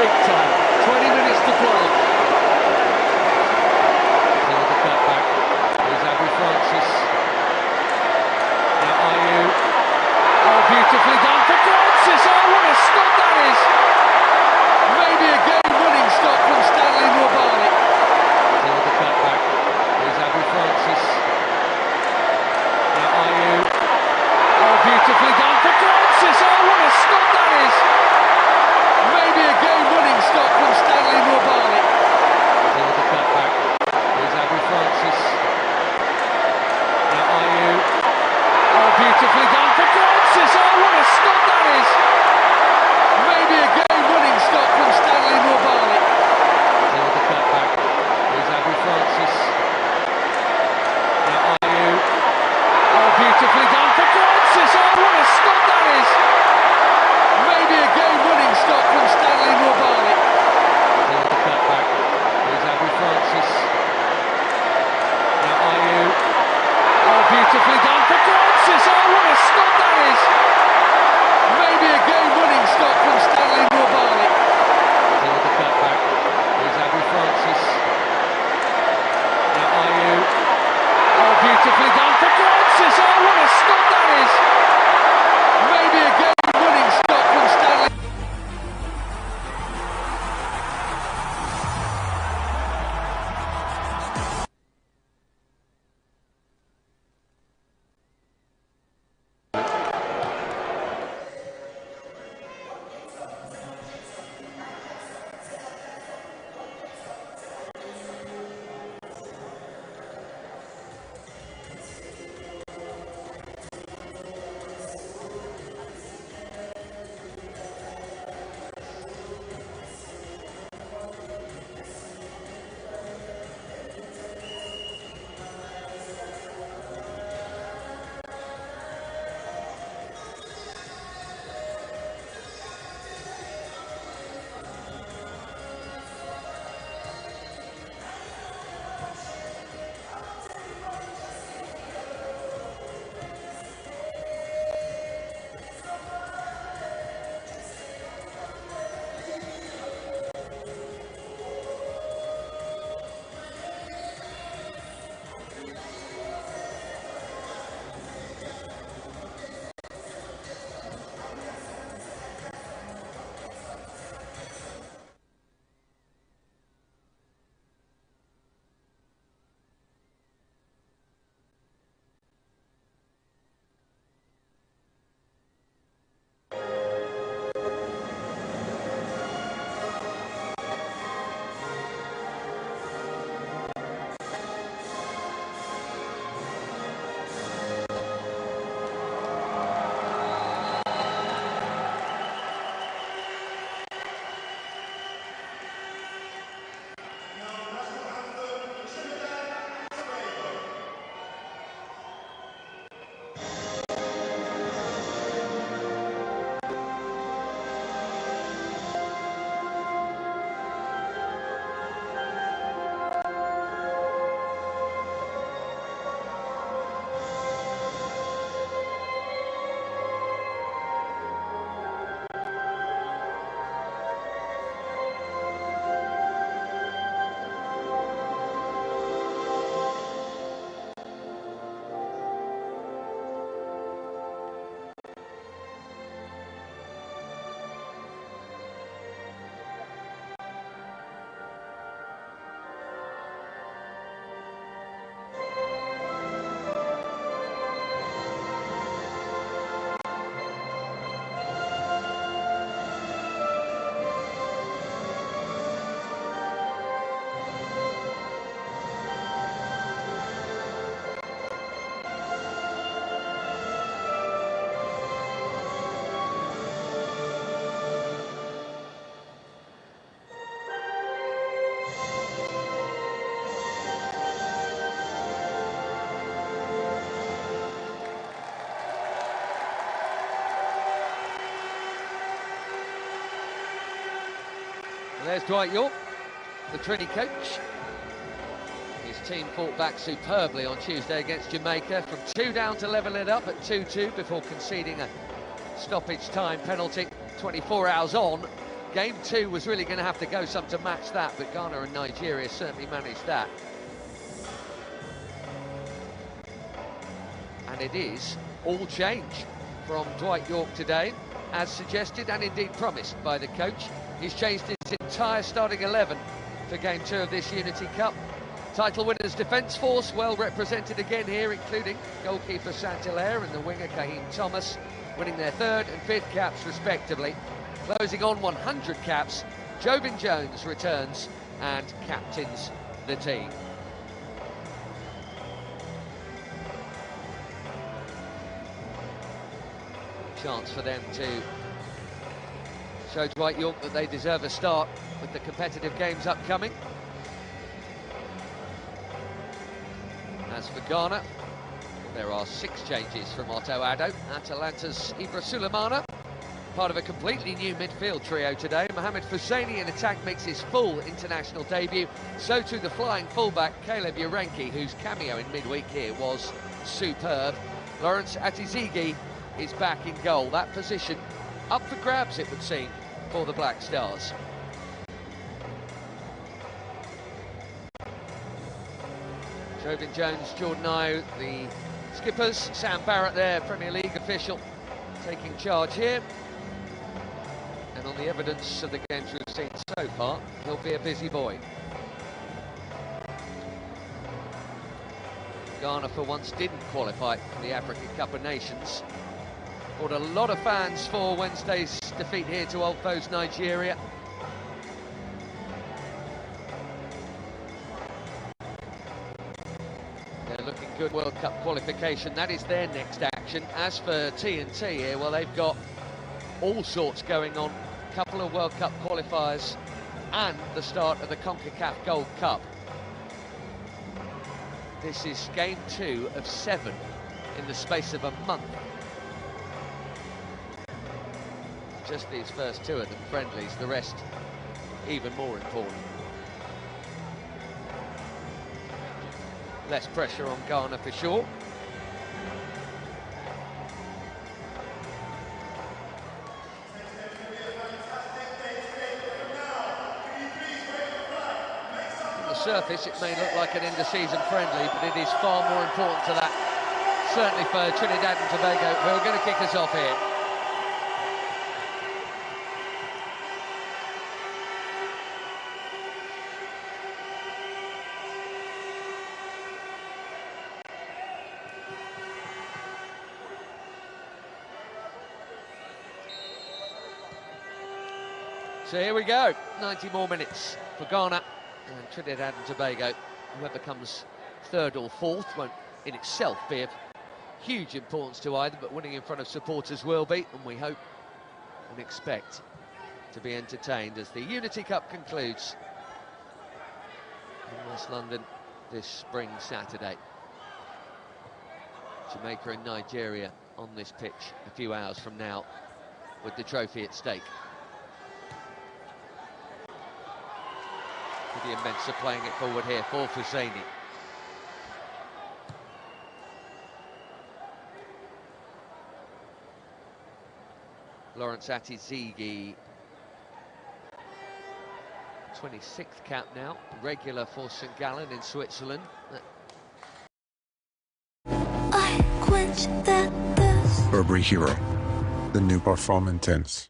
big time. 20 minutes to play. Here's the cutback. Here's Abu Francis. Now Ayew. Oh, beautifully done for Francis. Oh, what a stop that is. Maybe a game-winning stop from Stanley Nwabali. Here's the cutback. Here's Abu Francis. Now Ayew. Oh, beautifully done for Francis. Oh, what a stop that is. Maybe a game-winning stop from Stanley Nwabali. Here's the cutback. Here's Abu Francis. Now Ayew. Oh, beautifully done for Francis. Oh, what a stop that is. Maybe a game-winning stop from Stanley Nwabali. Here's the cutback. Here's Abu Francis. Now Ayew. Oh, beautifully done for Francis. Oh, what a stop that is. Maybe a game-winning stop from Stanley Nwabali. Here's the cutback. Here's Abu Francis. Now Ayew. Oh, beautifully done for Francis. Oh, what a stop that is. Maybe a game-winning stop from Stanley Nwabali. Here's the cutback. Here's Abu Francis. Now Ayew. Oh, beautifully done for Francis. Oh, what a stop that is. Maybe a game-winning stop from Stanley. There's Dwight York, the Trini coach. His team fought back superbly on Tuesday against Jamaica from 2 down to level it up at 2-2 before conceding a stoppage time penalty 24 hours on. Game 2 was really going to have to go some to match that, but Ghana and Nigeria certainly managed that. And it is all change from Dwight Yorke today, as suggested and indeed promised by the coach. He's changed his entire starting 11 for Game 2 of this Unity Cup. Title winners' defence force well represented again here, including goalkeeper Saint-Hilaire and the winger Kaheem Thomas, winning their 3rd and 5th caps respectively. Closing on 100 caps, Jovin Jones returns and captains the team. Chance for them to show Dwight Yorke that they deserve a start with the competitive games upcoming. As for Ghana, there are 6 changes from Otto Addo. Atalanta's Ibra Sulemana, part of a completely new midfield trio today. Mohamed Husseini in attack makes his full international debut. So too the flying fullback Caleb Urenki, whose cameo in midweek here was superb. Lawrence Atizigi is back in goal. That position up for grabs, it would seem, for the Black Stars. Jovin Jones, Jordan Ayew, the skippers. Sam Barrett there, Premier League official, taking charge here. And on the evidence of the games we've seen so far, he'll be a busy boy. Ghana, for once, didn't qualify for the African Cup of Nations. Brought a lot of fans for Wednesday's defeat here to old foes Nigeria. They're looking good World Cup qualification. That is their next action. As for TNT here, well, they've got all sorts going on. A couple of World Cup qualifiers and the start of the CONCACAF Gold Cup. This is game 2 of 7 in the space of a month. Just these first 2 of them friendlies, the rest even more important. Less pressure on Ghana for sure. On the surface it may look like an end-of-season friendly, but it is far more important to that, certainly for Trinidad and Tobago, who are going to kick us off here. So here we go, 90 more minutes for Ghana and Trinidad and Tobago. Whoever comes 3rd or 4th won't in itself be of huge importance to either, but winning in front of supporters will be, and we hope and expect to be entertained as the Unity Cup concludes in West London this spring Saturday. Jamaica and Nigeria on this pitch a few hours from now with the trophy at stake. Gideon Mensah playing it forward here for Husseini. Lawrence Atizigi, 26th cap now, regular for St. Gallen in Switzerland. I quench that thirst. Burberry Hero, the new Parfum Intense.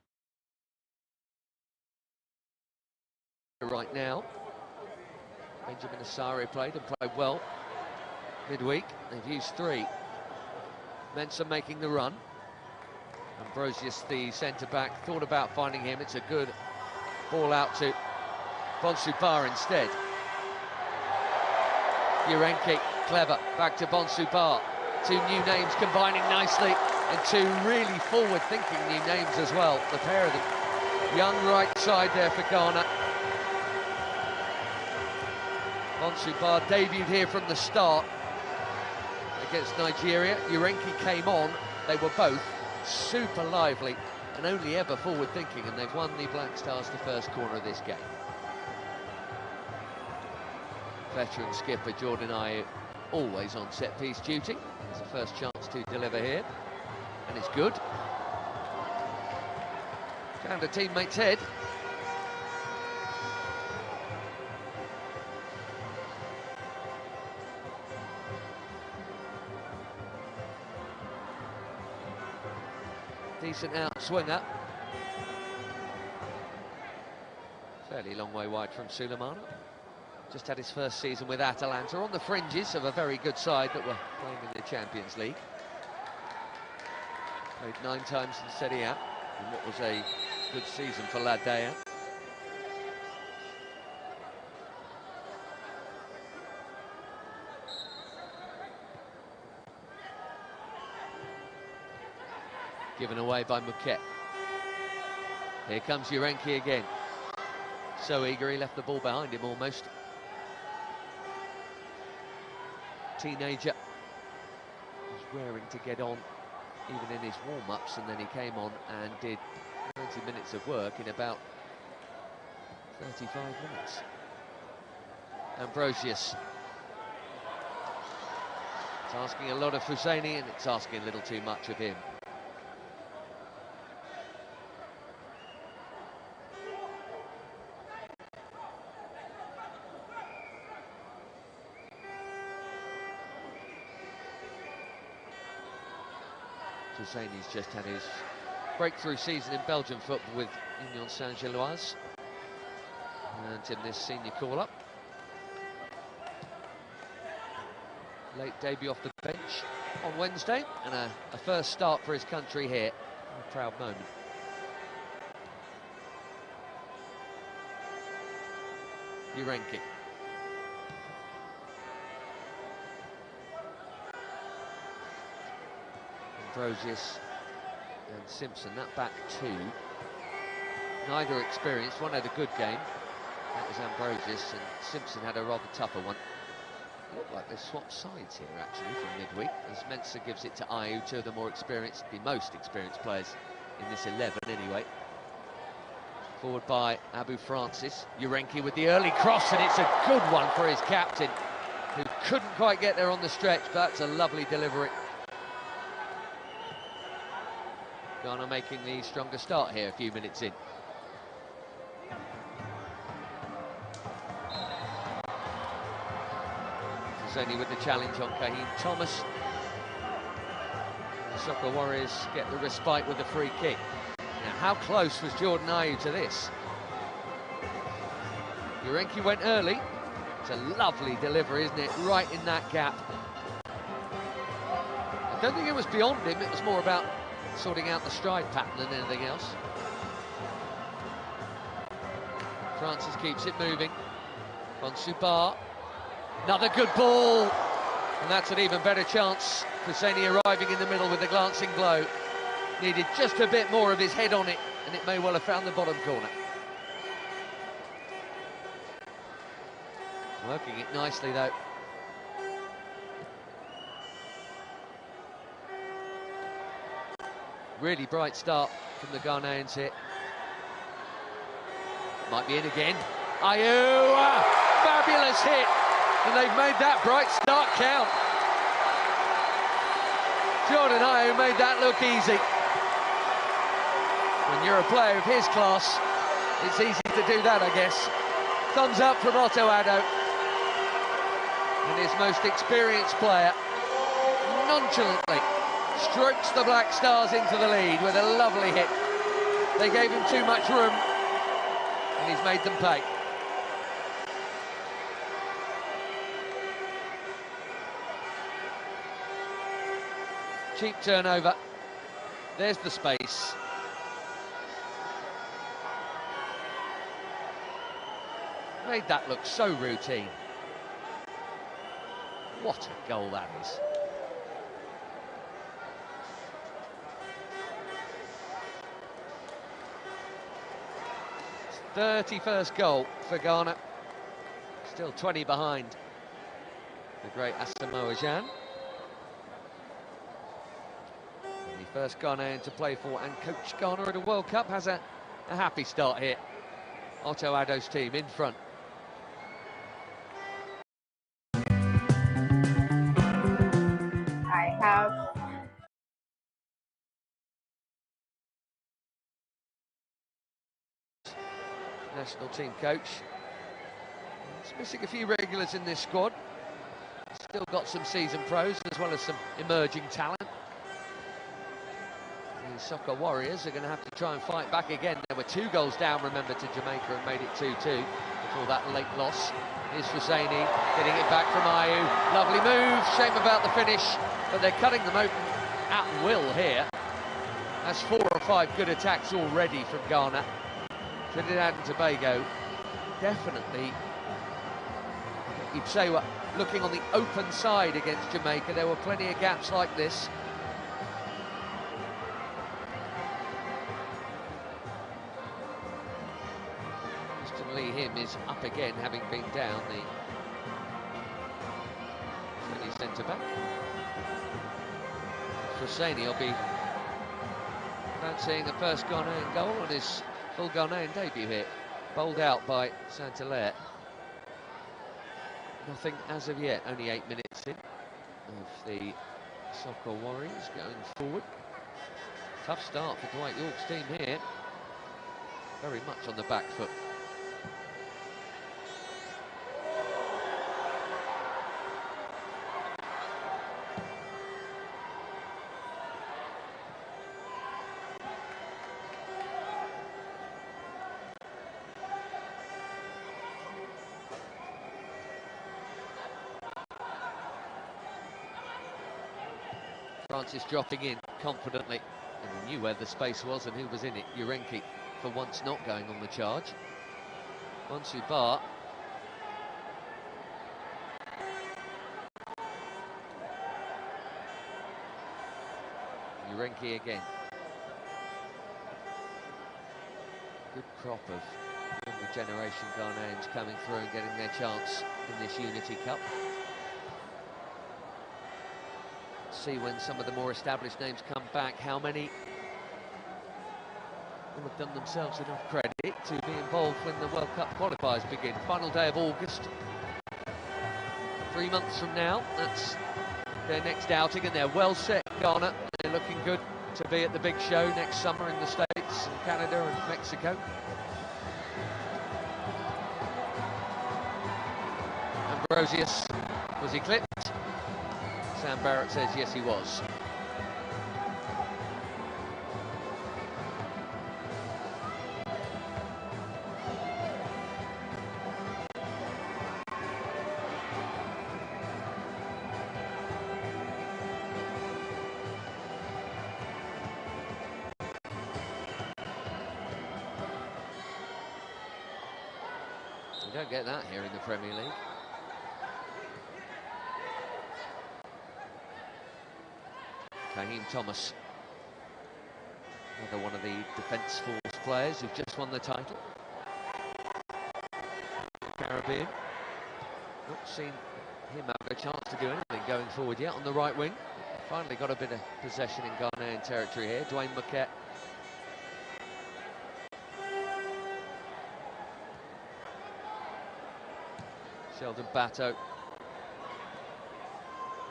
Right now, Benjamin Asare played and played well midweek. They've used 3. Mensah making the run. Ambrosius, the centre-back, thought about finding him. It's a good ball out to Bonsoubar instead. Urenki, clever, back to Bonsoubar. 2 new names combining nicely, and 2 really forward-thinking new names as well, the pair of them. Young right side there for Ghana. Bonsoubar debuted here from the start against Nigeria. Urenki came on. They were both super lively and only ever forward-thinking, and they've won the Black Stars the first corner of this game. Veteran skipper Jordan Ayew always on set-piece duty. It's the first chance to deliver here, and it's good. Found a teammate's head. Decent outswinger. Fairly long way wide from Sulemana. Just had his first season with Atalanta, on the fringes of a very good side that were playing in the Champions League. Played 9 times in Serie A, in what was a good season for Ladea. Given away by Muquet. Here comes Urenki again. So eager, he left the ball behind him almost. Teenager was raring to get on, even in his warm-ups, and then he came on and did 20 minutes of work in about 35 minutes. Ambrosius. It's asking a lot of Husseini, and it's asking a little too much of him. Husseini's just had his breakthrough season in Belgian football with Union Saint-Gilloise, and in this senior call-up. Late debut off the bench on Wednesday, and a first start for his country here. A proud moment. Urenki. Ambrosius and Simpson, that back two. Neither experienced. One had a good game, that was Ambrosius, and Simpson had a rather tougher one. Look like they swapped sides here actually from midweek, as Mensah gives it to Ayew, two of the more experienced, the most experienced players in this 11 anyway. Forward by Abu Francis. Urenki with the early cross, and it's a good one for his captain, who couldn't quite get there on the stretch, but it's a lovely delivery. Ghana making the stronger start here a few minutes in. Only with the challenge on Kaheem Thomas. The Soccer Warriors get the respite with the free kick. Now, how close was Jordan Ayew to this? Urenki went early. It's a lovely delivery, isn't it? Right in that gap. I don't think it was beyond him, it was more about sorting out the stride pattern than anything else. Francis keeps it moving. Bonsubar. Another good ball, and that's an even better chance. Husseini arriving in the middle with a glancing blow. Needed just a bit more of his head on it, and it may well have found the bottom corner. Working it nicely, though. Really bright start from the Ghanaians here. Might be in again. Ayew! Fabulous hit! And they've made that bright start count. Jordan Ayew made that look easy. When you're a player of his class, it's easy to do that, I guess. Thumbs up from Otto Addo. And his most experienced player nonchalantly strokes the Black Stars into the lead with a lovely hit. They gave him too much room, and he's made them pay. Cheap turnover. There's the space. Made that look so routine. What a goal that is. It's 31st goal for Ghana. Still 20 behind the great Asamoah Gyan. First Ghanaian to play for and coach Ghana at a World Cup, has a happy start here. Otto Addo's team in front. I have national team coach. He's missing a few regulars in this squad. Still got some seasoned pros as well as some emerging talent. Soccer Warriors are going to have to try and fight back again. There were 2 goals down, remember, to Jamaica and made it 2-2 before that late loss. Here's Husseini getting it back from Ayew. Lovely move, shame about the finish, but they're cutting them open at will here. That's 4 or 5 good attacks already from Ghana. Trinidad and Tobago definitely, you'd say, were looking on the open side against Jamaica. There were plenty of gaps like this. Lee Him is up again, having been down, the Trini centre-back. Husseini will be fancying the first Ghanaian goal on his full Ghanaian debut here. Bowled out by Saint-Hilaire. Nothing as of yet, only 8 minutes in of the Soccer Warriors going forward. Tough start for Dwight York's team here. Very much on the back foot. Francis dropping in confidently, and he knew where the space was and who was in it. Urenki, for once, not going on the charge. Bonsu Ba. Urenki again. Good crop of younger generation Ghanaians coming through and getting their chance in this Unity Cup. See when some of the more established names come back, how many will have done themselves enough credit to be involved when the World Cup qualifiers begin. Final day of August. 3 months from now, that's their next outing, and they're well set, Ghana. They're looking good to be at the big show next summer in the States, and Canada and Mexico. Ambrosius, was he clipped? Sam Barrett says yes, he was. You don't get that here in the Premier League. Raheem Thomas, another one of the Defence Force players who've just won the title. Caribbean. Not seen him have a chance to do anything going forward yet on the right wing. Finally got a bit of possession in Ghanaian territory here. Dwayne Marquette. Sheldon Batto.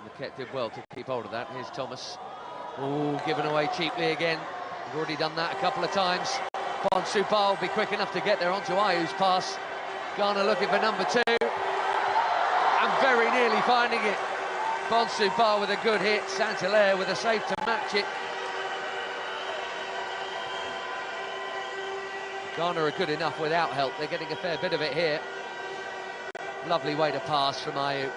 Marquette did well to keep hold of that. Here's Thomas. Oh, given away cheaply again. We've already done that a couple of times. Bonsu Ba will be quick enough to get there onto Ayew's pass. Ghana looking for number 2. And very nearly finding it. Bonsu Ba with a good hit. Saint-Hilaire with a save to match it. Ghana are good enough without help. They're getting a fair bit of it here. Lovely way to pass from Ayew.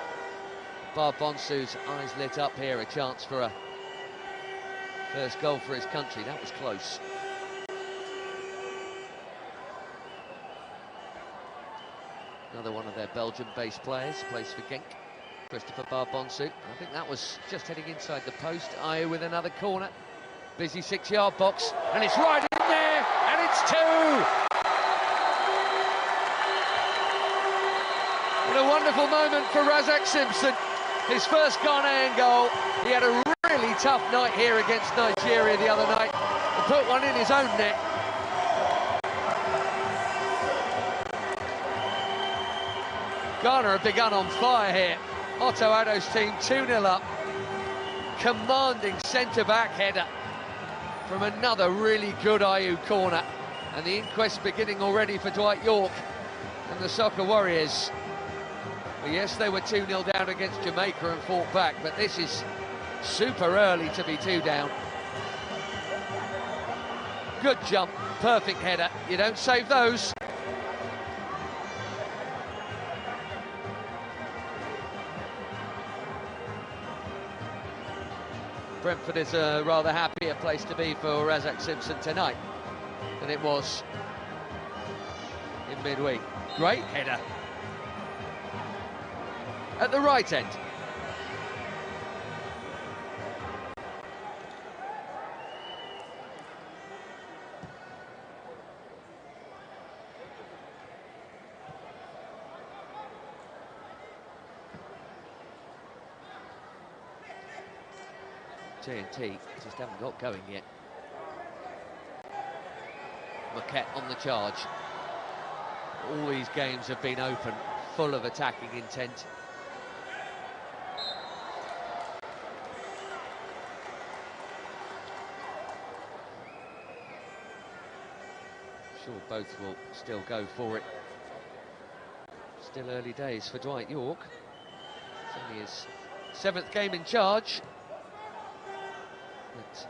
Ba Bonsu's eyes lit up here. A chance for a first goal for his country. That was close. Another one of their Belgium-based players, plays for Genk, Christopher Ba Bonsu. I think that was just heading inside the post. Ayew with another corner. Busy 6-yard box, and it's right in there, and it's 2! And a wonderful moment for Razak Simpson. His first Ghanaian goal. He had a really tough night here against Nigeria the other night, and put one in his own net. Ghana have begun on fire here. Otto Addo's team 2-0 up. Commanding centre-back header from another really good Ayew corner. And the inquest beginning already for Dwight York and the Soccer Warriors. Well, yes, they were 2-0 down against Jamaica and fought back, but this is super early to be 2 down. Good jump, perfect header. You don't save those. Brentford is a rather happier place to be for Razak Simpson tonight than it was in midweek. Great header at the right end. TNT just haven't got going yet. Maquette on the charge. All these games have been open, full of attacking intent. Sure, both will still go for it. Still early days for Dwight York. It's only his 7th game in charge. But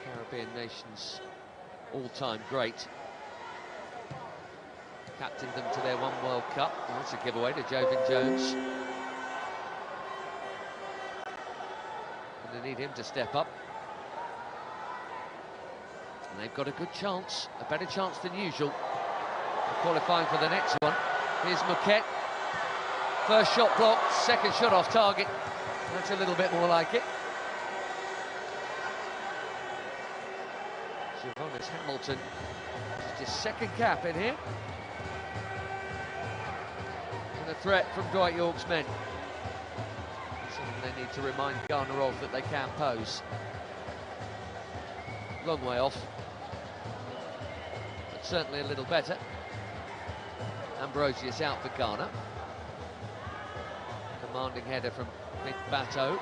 Caribbean nations all-time great. Captained them to their 1 World Cup. Well, that's a giveaway to Jovin Jones. And they need him to step up. And they've got a good chance, a better chance than usual, of qualifying for the next one. Here's Maquette. First shot blocked, second shot off target. That's a little bit more like it. Johannes Hamilton, just his 2nd cap in here. And a threat from Dwight York's men. Something they need to remind Ghana of, that they can pose. Long way off, but certainly a little better. Ambrosius out for Ghana. Commanding header from Mick Bateau.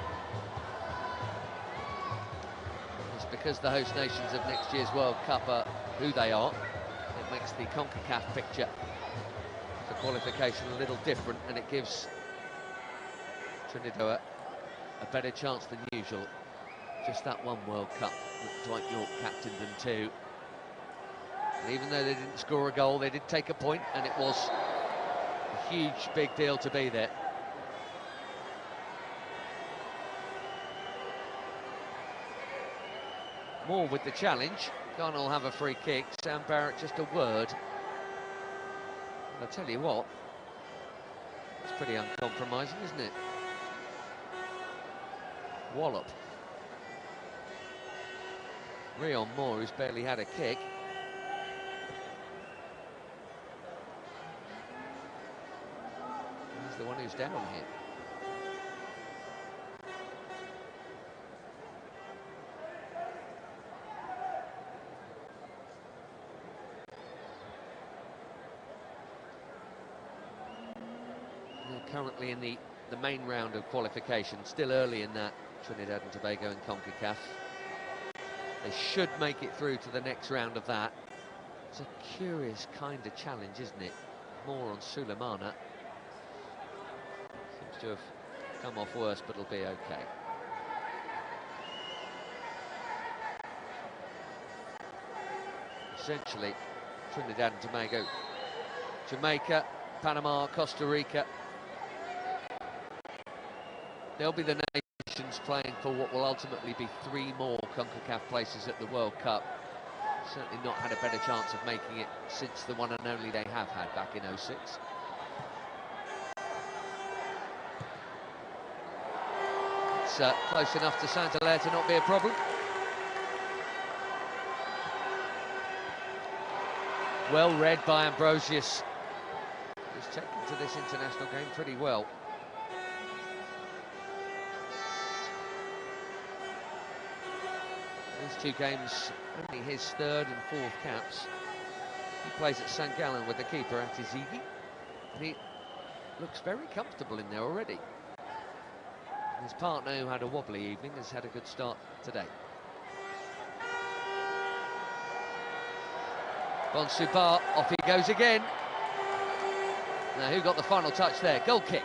It's because the host nations of next year's World Cup are who they are. It makes the CONCACAF picture for qualification a little different, and it gives Trinidad a better chance than usual. Just that 1 World Cup that Dwight York captained them to. And even though they didn't score a goal, they did take a point, and it was a huge, big deal to be there. More with the challenge. Ghana will have a free kick. Sam Barrett, just a word. And I'll tell you what, it's pretty uncompromising, isn't it? Wallop. Rion Moore, who's barely had a kick. He's the one who's down here. They're currently in the main round of qualification, still early in that, Trinidad and Tobago and CONCACAF. They should make it through to the next round of that. It's a curious kind of challenge, isn't it? More on Sulemana. Seems to have come off worse, but it'll be okay. Essentially, Trinidad and Tobago, Jamaica, Panama, Costa Rica. They'll be the nations playing for what will ultimately be 3 more CONCACAF places at the World Cup. Certainly not had a better chance of making it since the one and only they have had back in '06. It's close enough to Saint-Hilaire to not be a problem. Well read by Ambrosius. He's taken to this international game pretty well. These 2 games, only his 3rd and 4th caps. He plays at St Gallen with the keeper, Atizigi. And he looks very comfortable in there already. And his partner, who had a wobbly evening, has had a good start today. Bonsubar, off he goes again. Now, who got the final touch there? Goal kick.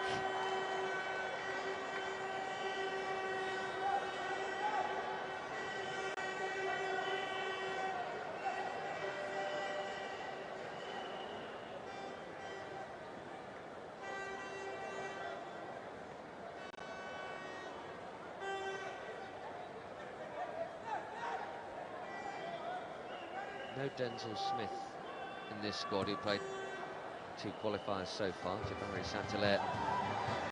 No Denzel Smith in this squad, who played 2 qualifiers so far. Jabari Saint-Hilaire